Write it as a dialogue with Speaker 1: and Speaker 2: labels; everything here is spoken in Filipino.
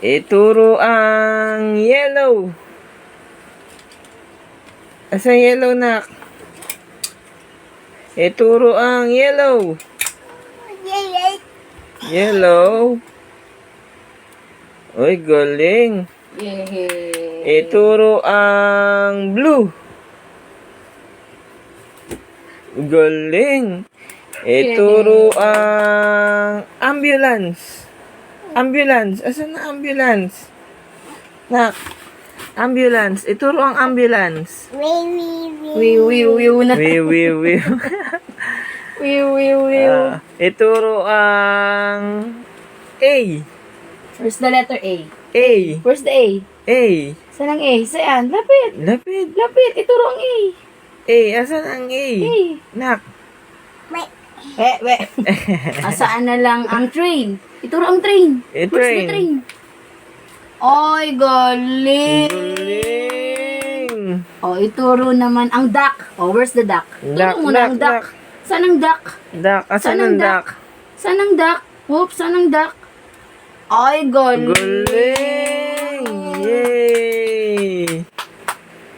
Speaker 1: Ituro ang yellow. Asan yellow, nak? Ituro ang yellow. Yellow. Uy, galing.
Speaker 2: Yay!
Speaker 1: Ituro ang blue. Galing. Ituro ang ambulance. Ambulance. Asan na ambulance? Nak, ambulance. Ituro ang ambulance.
Speaker 2: Wiw, wiw, wiw na.
Speaker 1: Wiw, wiw, wiw.
Speaker 2: Wiw, wiw, wiw.
Speaker 1: Ituro ang A.
Speaker 2: Where's the letter A?
Speaker 1: A.
Speaker 2: Where's the A?
Speaker 1: A.
Speaker 2: Saan ang A? Saan? Lapit.
Speaker 1: Lapid.
Speaker 2: Lapit. Ituro ang A.
Speaker 1: A. Asan ang A?
Speaker 2: A.
Speaker 1: Nak.
Speaker 2: We. Asaan na lang ang train? Ituro ang train. Where's
Speaker 1: Train.
Speaker 2: the train? Oy, galing.
Speaker 1: Galing.
Speaker 2: Oh, ituro naman ang duck. Oh, where's the duck?
Speaker 1: Duck,
Speaker 2: Ituro mo na ang
Speaker 1: duck,
Speaker 2: duck. Saan ang duck?
Speaker 1: Duck. Asan ang duck?
Speaker 2: Saan ang duck? Oops, saan ang duck? Ay, galing.
Speaker 1: Galing. Yay.